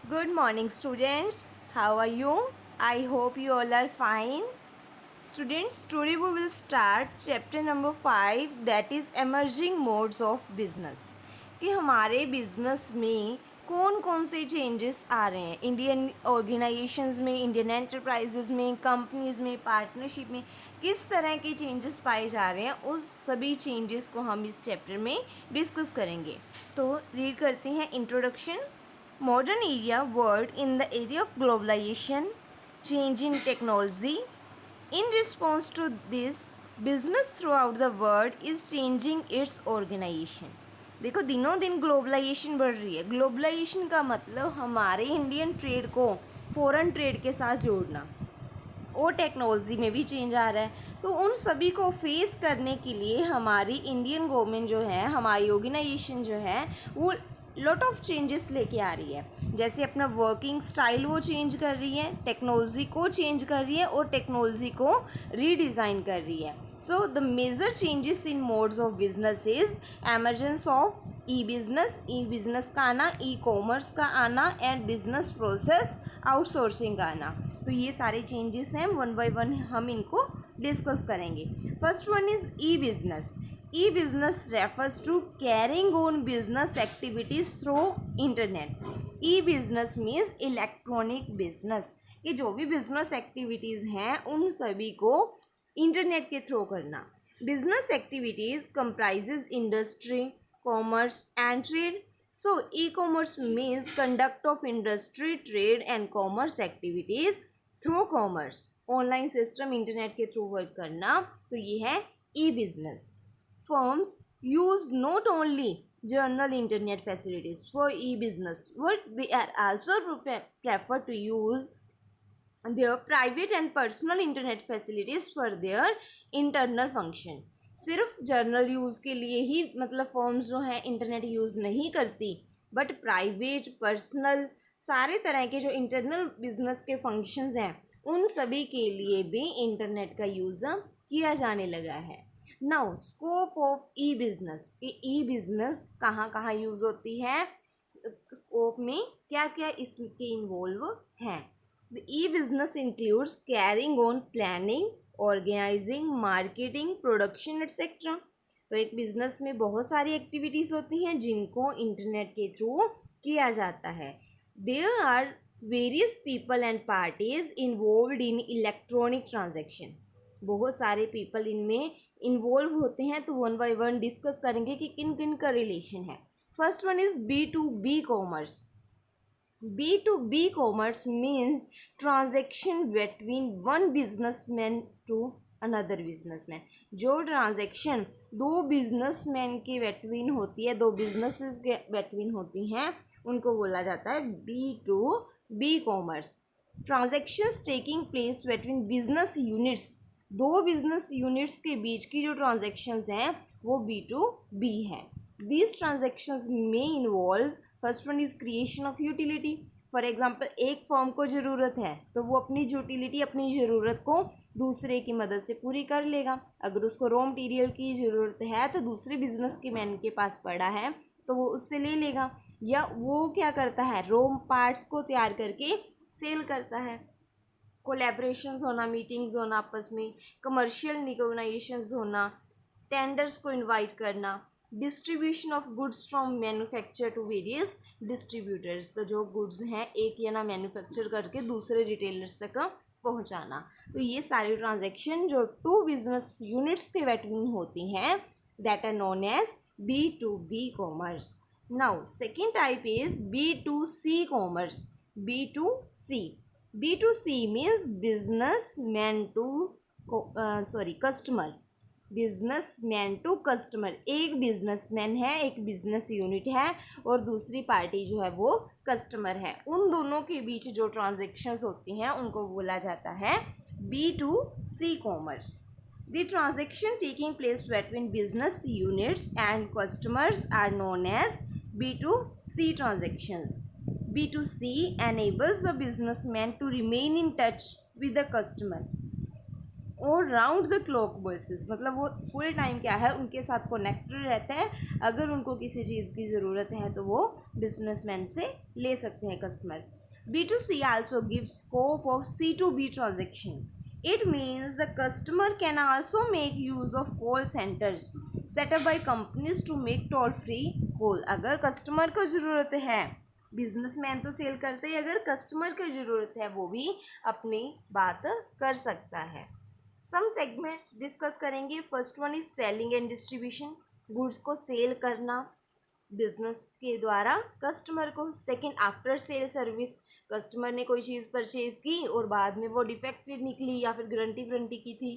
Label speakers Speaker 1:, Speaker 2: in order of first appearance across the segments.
Speaker 1: Good morning, students. How are you? I hope you all are fine. Students, today we will start chapter number 5, that is emerging modes of business. कि हमारे business में कौन कौन से changes आ रहे हैं Indian organisations में, Indian enterprises में, कंपनीज में, पार्टनरशिप में किस तरह के चेंजेस पाए जा रहे हैं, उस सभी चेंजेस को हम इस चैप्टर में डिस्कस करेंगे. तो रीड करते हैं introduction. Modern area world in the area of globalization, change in technology. In response to this, business throughout the world is changing its organization. देखो दिनों दिन ग्लोबलाइजेशन बढ़ रही है. ग्लोबलाइजेशन का मतलब हमारे इंडियन ट्रेड को फॉरेन ट्रेड के साथ जोड़ना, और टेक्नोलॉजी में भी चेंज आ रहा है. तो उन सभी को फेस करने के लिए हमारी इंडियन गवर्नमेंट जो है, हमारी ऑर्गेनाइजेशन जो है, वो लॉट ऑफ चेंजेस लेके आ रही है. जैसे अपना वर्किंग स्टाइल वो चेंज कर रही है, टेक्नोलॉजी को चेंज कर रही है और टेक्नोलॉजी को रीडिज़ाइन कर रही है. So the major changes in modes of business is emergence of e business का आना, ई कॉमर्स का आना एंड बिजनेस प्रोसेस आउटसोर्सिंग का आना. तो ये सारे चेंजेस हैं, वन बाय वन हम इनको डिस्कस करेंगे. First one is E business. E-business refers to carrying on business activities through internet. E-business means electronic business. कि जो भी बिजनेस एक्टिविटीज़ हैं उन सभी को इंटरनेट के थ्रू करना. Business activities comprises industry, commerce and trade. So e commerce means conduct of industry, trade and commerce activities through commerce. Online system internet के थ्रू वर्क करना, तो ये है ई business. Firms use not only general internet facilities for e-business, but they are also prefer to use their private and personal internet facilities for their internal function. सिर्फ journal use के लिए ही मतलब firms जो हैं इंटरनेट यूज़ नहीं करती, but private, personal, सारे तरह के जो इंटरनल बिजनेस के फंक्शंस हैं उन सभी के लिए भी इंटरनेट का यूज़ किया जाने लगा है. Now scope of e business. E business कहाँ कहाँ यूज़ होती है, स्कोप में क्या क्या इसके इन्वॉल्व हैं. The e business includes carrying on planning, organising, marketing, production etcetera. तो एक बिजनेस में बहुत सारी एक्टिविटीज़ होती हैं जिनको इंटरनेट के थ्रू किया जाता है. There are various people and parties involved in electronic transaction. बहुत सारे पीपल इनमें इन्वॉल्व होते हैं. तो वन बाय वन डिस्कस करेंगे कि किन किन का रिलेशन है. First one is B2B commerce. B2B commerce means transaction between one businessman to another businessman. जो ट्रांजेक्शन दो बिजनेसमैन के बिटवीन होती है, दो बिजनेसेस के बिटवीन होती हैं, उनको बोला जाता है B2B commerce. Transactions taking place between business units. दो बिजनेस यूनिट्स के बीच की जो ट्रांजेक्शन्स हैं वो B2B है. दीज ट्रांजेक्शन्स में involve, first one is creation of utility. For example एक फर्म को ज़रूरत है तो वो अपनी यूटिलिटी, अपनी ज़रूरत को दूसरे की मदद से पूरी कर लेगा. अगर उसको रॉ मटेरियल की ज़रूरत है तो दूसरे बिजनेस के मैन के पास पड़ा है तो वो उससे ले लेगा, या वो क्या करता है, रॉ पार्ट्स को तैयार करके सेल करता है. कोलैबोरेशंस होना, मीटिंग्स होना आपस में, कमर्शियल निगोशिएशंस होना, टेंडर्स को इनवाइट करना, distribution of goods from manufacture to various distributors. तो जो गुड्स हैं एक या ना मैन्युफैक्चर करके दूसरे रिटेलर्स तक पहुंचाना. तो ये सारी ट्रांजैक्शन जो टू बिजनेस यूनिट्स के बिटवीन होती हैं, that are known as B2B commerce. Now second type is B2C commerce. B2C. B2C means businessman to customer. Businessman to customer. एक बिजनेसमैन है, एक बिजनेस यूनिट है, और दूसरी पार्टी जो है वो कस्टमर है. उन दोनों के बीच जो ट्रांजेक्शन्स होती हैं उनको बोला जाता है B2C commerce. The transaction taking place between business units and customers are known as B2C transactions. B2C enables the businessman to remain in touch with the customer. और राउंड द क्लॉक बेसिस, मतलब वो full time क्या है उनके साथ connected रहता है। अगर उनको किसी चीज़ की ज़रूरत है तो वो बिजनेसमैन से ले सकते हैं customer. B2C also gives scope of C2B transaction. It means the customer can also make use of call centers set up by companies to make toll free call. अगर कस्टमर को ज़रूरत है, बिजनेसमैन तो cell करते हैं, अगर customer की ज़रूरत है वो भी अपनी बात कर सकता है। सम सेगमेंट्स डिस्कस करेंगे। First one is selling and distribution, goods को सेल करना बिजनेस के द्वारा कस्टमर को। Second, after sale service, customer ने कोई चीज़ परचेज की और बाद में वो डिफेक्टेड निकली या फिर गारंटी की थी,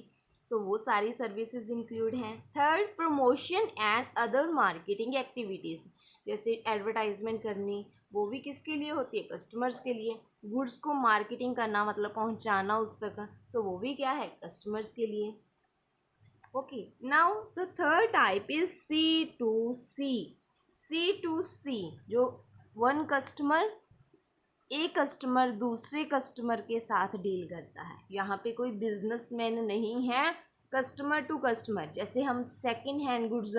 Speaker 1: तो वो सारी सर्विसेज इंक्लूड हैं। Third, promotion and other marketing activities, जैसे एडवर्टाइजमेंट करनी, वो भी किसके लिए होती है, कस्टमर्स के लिए। गुड्स को मार्केटिंग करना मतलब पहुंचाना उस तक, तो वो भी क्या है, कस्टमर्स के लिए। Okay, now the third type is C2C। C2C जो वन कस्टमर, एक कस्टमर दूसरे कस्टमर के साथ डील करता है। यहाँ पे कोई बिजनेसमैन नहीं है, कस्टमर टू कस्टमर। जैसे हम सेकंड हैंड गुड्स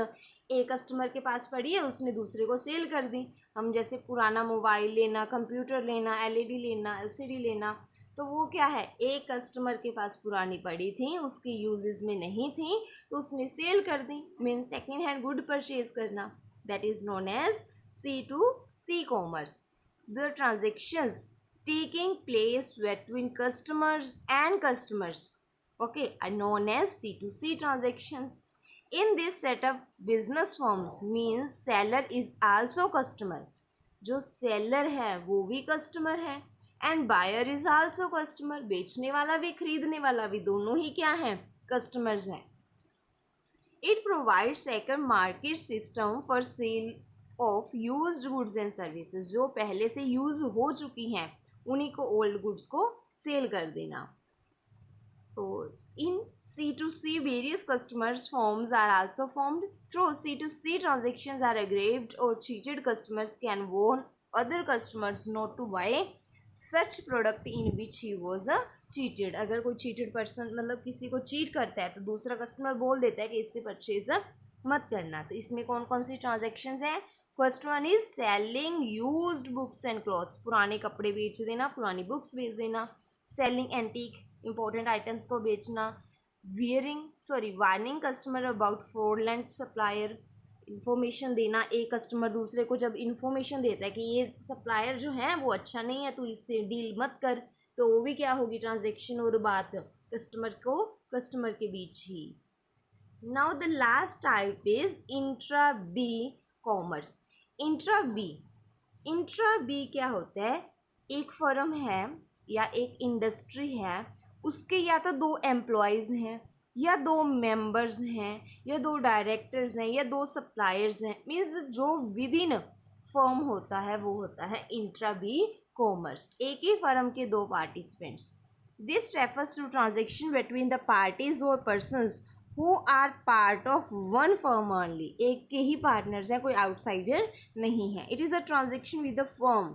Speaker 1: एक कस्टमर के पास पड़ी है, उसने दूसरे को सेल कर दी। हम जैसे पुराना मोबाइल लेना, कंप्यूटर लेना, LED लेना, LCD लेना, तो वो क्या है, एक कस्टमर के पास पुरानी पड़ी थी, उसकी यूजेस में नहीं थी, तो उसने सेल कर दी। Mean second hand good purchase करना, that is known as C2C commerce. The transactions taking place between customers and customers, okay, are known as C2C transactions. In this setup, business firms means seller is also customer, जो seller है वो भी customer है, and buyer is also customer, बेचने वाला भी खरीदने वाला भी दोनों ही क्या है, कस्टमर्स हैं। इट प्रोवाइड्स एक market system for sale of used goods and services, जो पहले से यूज हो चुकी हैं उन्हीं को, ओल्ड गुड्स को सेल कर देना। तो इन C2C various customers forms are also formed. Through C2C transactions are aggrieved or cheated customers can warn other customers not to buy such product in which he was cheated. अगर कोई cheated person मतलब किसी को cheat करता है तो दूसरा customer बोल देता है कि इससे परचेज मत करना। तो इसमें कौन कौन सी ट्रांजेक्शन्स हैं? First one is selling used books and clothes, पुराने कपड़े बेच देना, पुरानी बुक्स बेच देना। सेलिंग एंटीक, इंपॉर्टेंट आइटम्स को बेचना। Warning customer about fraudulent supplier, information देना। एक कस्टमर दूसरे को जब इन्फॉर्मेशन देता है कि ये सप्लायर जो है वो अच्छा नहीं है, तो इससे डील मत कर, तो वो भी क्या होगी, ट्रांजेक्शन और बात कस्टमर को कस्टमर के बीच ही। Now the last type is intra B commerce. Intra B क्या होता है, एक फर्म है या एक इंडस्ट्री है, उसके या तो दो एम्प्लॉयज़ हैं या दो मेंबर्स हैं या दो डायरेक्टर्स हैं या दो सप्लायर्स हैं, मीन्स जो विद इन फर्म होता है वो होता है इंट्रा बी कॉमर्स, एक ही फर्म के दो participants. This refers to transaction between the parties और persons who are part of one firm only, एक के ही पार्टनर्स हैं, कोई आउटसाइडर नहीं है। It is a transaction with the firm,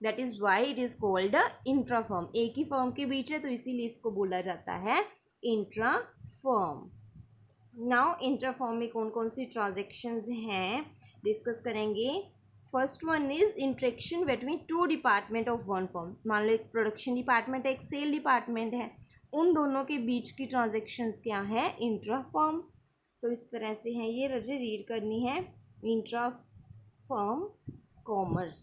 Speaker 1: that is why it is called intra firm. एक ही फर्म के बीच है तो इसीलिए इसको बोला जाता है intra firm. Now intra firm में कौन कौन सी ट्रांजेक्शन्स हैं डिस्कस करेंगे। First one is interaction between two department of one firm. मान लो एक प्रोडक्शन डिपार्टमेंट है, एक सेल डिपार्टमेंट है, उन दोनों के बीच की ट्रांजेक्शन्स क्या है, इंट्रा फर्म। तो इस तरह से है ये, रजे रीड करनी है, इंट्रा फर्म कॉमर्स।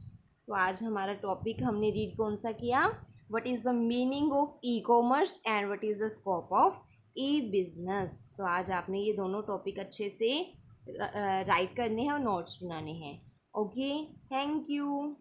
Speaker 1: तो आज हमारा टॉपिक हमने रीड कौन सा किया, what is the meaning of e commerce and what is the scope of e business. तो आज आपने ये दोनों टॉपिक अच्छे से राइट करने हैं और नोट्स बनाने हैं। Okay, thank you.